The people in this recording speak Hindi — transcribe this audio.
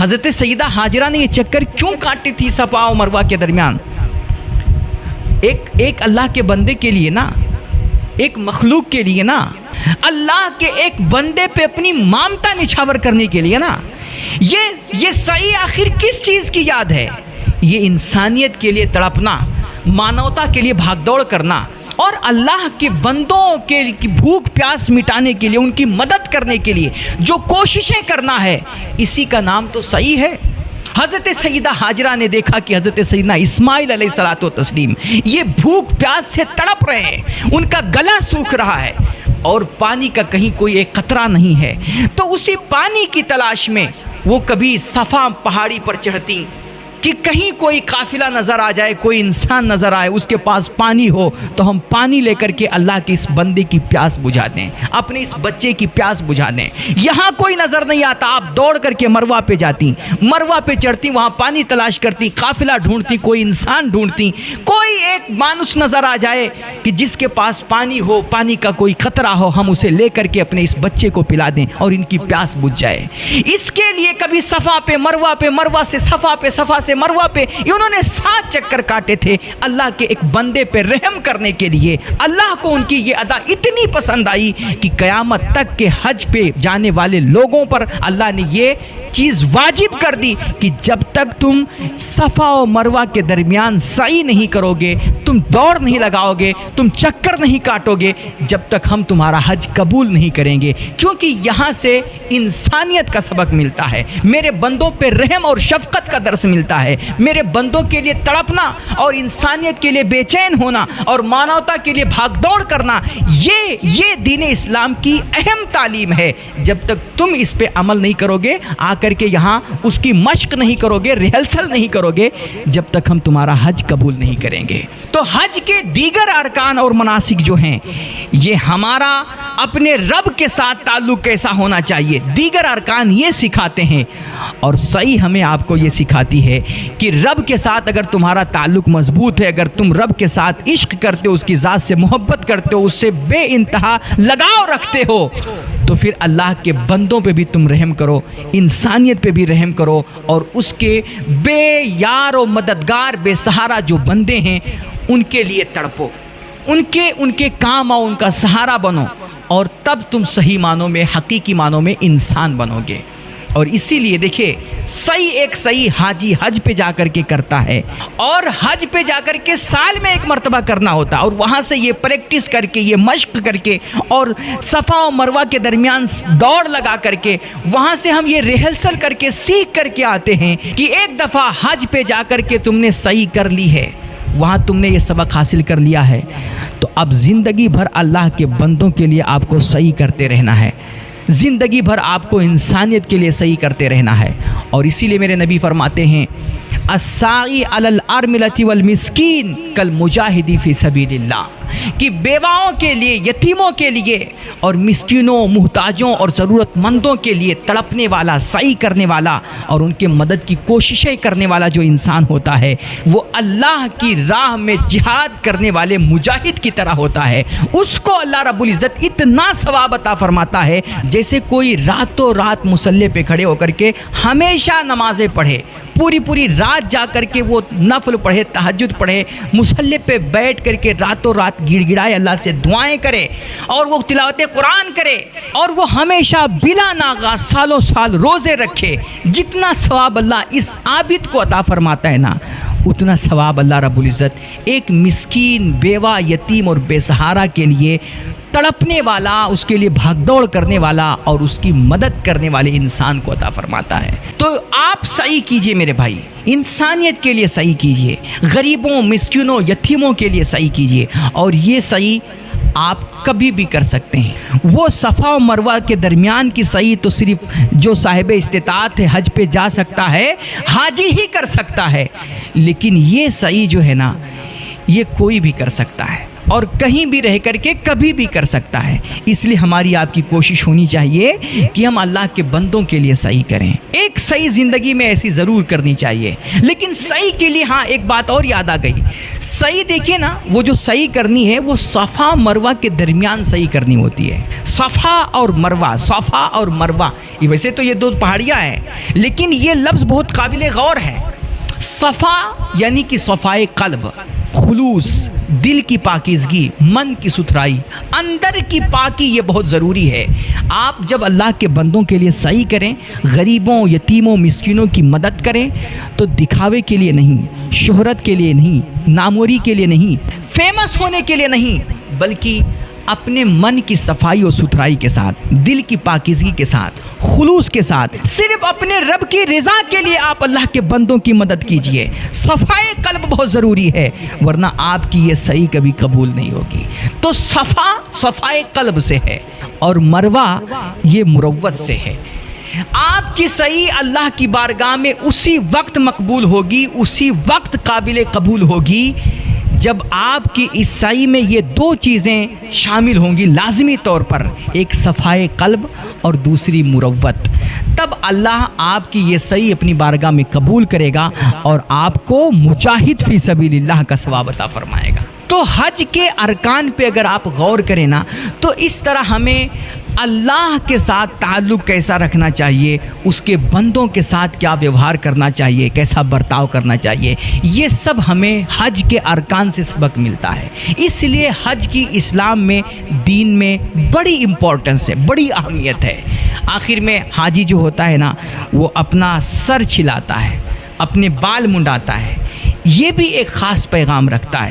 हज़रत सईदा हाजरा ने ये चक्कर क्यों काटी थी सफ़ा और मरवा के दरमियान? एक अल्लाह के बंदे के लिए ना, एक मखलूक के लिए ना, अल्लाह के एक बंदे पे अपनी ममता निछावर करने के लिए ना, ये सही आखिर किस चीज़ की याद है? ये इंसानियत के लिए तड़पना, मानवता के लिए भागदौड़ करना और अल्लाह के बंदों के की भूख प्यास मिटाने के लिए, उनकी मदद करने के लिए जो कोशिशें करना है, इसी का नाम तो सही है। हज़रत सईदा हाजरा ने देखा कि हज़रत सईदना इस्माइल अलैहिस्सलातु तस्लीम ये भूख प्यास से तड़प रहे हैं, उनका गला सूख रहा है और पानी का कहीं कोई एक कतरा नहीं है। तो उसी पानी की तलाश में वो कभी सफ़ा पहाड़ी पर चढ़ती कि कहीं कोई काफिला नज़र आ जाए, कोई इंसान नज़र आए, उसके पास पानी हो तो हम पानी लेकर के अल्लाह के इस बंदे की प्यास बुझा दें, अपने इस बच्चे की प्यास बुझा दें। यहाँ कोई नज़र नहीं आता, आप दौड़ करके मरवा पे जाती, मरवा पे चढ़ती, वहाँ पानी तलाश करती, काफिला ढूंढती, कोई इंसान ढूंढती, कोई एक मानुस नज़र आ जाए कि जिसके पास पानी हो, पानी का कोई खतरा हो, हम उसे ले करके अपने इस बच्चे को पिला दें और इनकी प्यास बुझ जाए। इसके लिए कभी सफ़ा पे मरवा पे, मरवा से सफ़ा पे, सफ़ा से मरवा पे इन्होंने 7 चक्कर काटे थे अल्लाह के एक बंदे पे रहम करने के लिए। अल्लाह को उनकी ये अदा इतनी पसंद आई कि क़यामत तक के हज पे जाने वाले लोगों पर अल्लाह ने ये चीज़ वाजिब कर दी कि जब तक तुम सफ़ा और मरवा के दरमियान सई नहीं करोगे, तुम दौड़ नहीं लगाओगे, तुम चक्कर नहीं काटोगे, जब तक हम तुम्हारा हज कबूल नहीं करेंगे। क्योंकि यहाँ से इंसानियत का सबक मिलता है, मेरे बंदों पे रहम और शफ़क़त का दर्स मिलता है, मेरे बंदों के लिए तड़पना और इंसानियत के लिए बेचैन होना और मानवता के लिए भागदौड़ करना, ये दीन इस्लाम की अहम तालीम है। जब तक तुम इस पे अमल नहीं करोगे, आकर के यहाँ उसकी मश्क नहीं करोगे, रिहर्सल नहीं करोगे, जब तक हम तुम्हारा हज कबूल नहीं करेंगे। तो हज के दीगर अरकान और मनासिक जो हैं, ये हमारा अपने रब के साथ ताल्लुक़ कैसा होना चाहिए, दीगर अरकान ये सिखाते हैं। और सही हमें आपको ये सिखाती है कि रब के साथ अगर तुम्हारा ताल्लुक़ मजबूत है, अगर तुम रब के साथ इश्क करते हो, उसकी ज़ात से मोहब्बत करते हो, उससे बेइंतहा लगाव रखते हो, तो फिर अल्लाह के बंदों पे भी तुम रहम करो, इंसानियत पे भी रहम करो और उसके बेयार और मददगार बेसहारा जो बंदे हैं उनके लिए तड़पो, उनके काम आओ, उनका सहारा बनो और तब तुम सही मानों में, हकीकी मानों में इंसान बनोगे। और इसीलिए देखिए, सही हाजी हज पे जाकर के करता है और हज पे जाकर के साल में एक मर्तबा करना होता है और वहाँ से ये प्रैक्टिस करके, ये मश्क करके और सफ़ा और मरवा के दरमियान दौड़ लगा करके वहाँ से हम ये रिहर्सल करके सीख करके आते हैं कि एक दफ़ा हज पे जाकर के तुमने सही कर ली है, वहाँ तुमने ये सबक हासिल कर लिया है, तो अब ज़िंदगी भर अल्लाह के बंदों के लिए आपको सही करते रहना है, ज़िंदगी भर आपको इंसानियत के लिए सही करते रहना है। और इसीलिए मेरे नबी फरमाते हैं, अस्साई अलल अरमिलति वल मिस्कीन कल मुजाहिदी फ़ी सबीलिल्लाह, कि बेवाओं के लिए, यतीमों के लिए और मिस्कीनों, मुहताजों और ज़रूरतमंदों के लिए तड़पने वाला, सही करने वाला और उनके मदद की कोशिशें करने वाला जो इंसान होता है, वो अल्लाह की राह में जिहाद करने वाले मुजाहिद की तरह होता है। उसको अल्लाह रब्बुल इज़्ज़त इतना सवाब अता फरमाता है जैसे कोई रातों रात मुसल्ले पे खड़े होकर के हमेशा नमाज़ें पढ़े, पूरी रात जा कर के वो नफल पढ़े, तहज्जुद पढ़े, मुसल्ले पे बैठ करके रातों रात गिड़गिड़ाए, अल्लाह से दुआएं करे और वो तिलावत कुरान करे और वो हमेशा बिला नागा सालों साल रोज़े रखे। जितना सवाब अल्लाह इस आबिद को अता फरमाता है ना, उतना सवाब अल्लाह रब्बुल इज़्ज़त एक मिस्कीन, बेवा, यतीम और बेसहारा के लिए तड़पने वाला, उसके लिए भागदौड़ करने वाला और उसकी मदद करने वाले इंसान को अता फरमाता है। तो आप सही कीजिए मेरे भाई, इंसानियत के लिए सही कीजिए, गरीबों, मिस्किनों, यतीमों के लिए सही कीजिए। और ये सही आप कभी भी कर सकते हैं। वो सफ़ा और मरवा के दरमियान की सही तो सिर्फ जो साहिब इस्तिताअत है, हज पे जा सकता है, हाजी ही कर सकता है। लेकिन ये सही जो है ना, ये कोई भी कर सकता है। और कहीं भी रह करके कभी भी कर सकता है। इसलिए हमारी आपकी कोशिश होनी चाहिए कि हम अल्लाह के बंदों के लिए सही करें। एक सही ज़िंदगी में ऐसी ज़रूर करनी चाहिए, लेकिन सही के लिए हाँ एक बात और याद आ गई। सही देखिए ना, वो जो सही करनी है वो सफ़ा मरवा के दरमियान सही करनी होती है। सफ़ा और मरवा ये वैसे तो ये दो पहाड़ियाँ हैं, लेकिन ये लफ्ज़ बहुत काबिल गौर है। सफ़ा यानी कि सफ़ाए क़ल्ब, खुलूस, दिल की पाकीज़गी, मन की सुथराई, अंदर की पाकी, ये बहुत ज़रूरी है। आप जब अल्लाह के बंदों के लिए सही करें, गरीबों, यतीमों, मिस्कीनों की मदद करें, तो दिखावे के लिए नहीं, शोहरत के लिए नहीं, नामोरी के लिए नहीं, फेमस होने के लिए नहीं, बल्कि अपने मन की सफाई और सुथराई के साथ, दिल की पाकीज़गी के साथ, खुलूस के साथ, सिर्फ अपने रब की रज़ा के लिए आप अल्लाह के बंदों की मदद कीजिए। सफ़ाए क़ल्ब बहुत ज़रूरी है, वरना आपकी ये सही कभी कबूल नहीं होगी। तो सफ़ाए क़ल्ब से है और मरवा ये मुरव्वत से है। आपकी सही अल्लाह की बारगाह में उसी वक्त मकबूल होगी, उसी वक्त काबिल कबूल होगी जब आपकी ईसाई में ये दो चीज़ें शामिल होंगी लाजमी तौर पर, एक सफ़ाए क़ल्ब और दूसरी मुरव्वत। तब अल्लाह आपकी ये सही अपनी बारगाह में कबूल करेगा और आपको मुजाहिद फ़ी सबीलिल्लाह का सवाब अता फरमाएगा। तो हज के अरकान पे अगर आप गौर करें ना, तो इस तरह हमें अल्लाह के साथ ताल्लुक़ कैसा रखना चाहिए, उसके बंदों के साथ क्या व्यवहार करना चाहिए, कैसा बर्ताव करना चाहिए, ये सब हमें हज के अरकान से सबक मिलता है। इसलिए हज की इस्लाम में, दीन में बड़ी इम्पोर्टेंस है, बड़ी अहमियत है। आखिर में हाजी जो होता है ना, वो अपना सर छिलाता है, अपने बाल मुंडाता है, ये भी एक ख़ास पैगाम रखता है।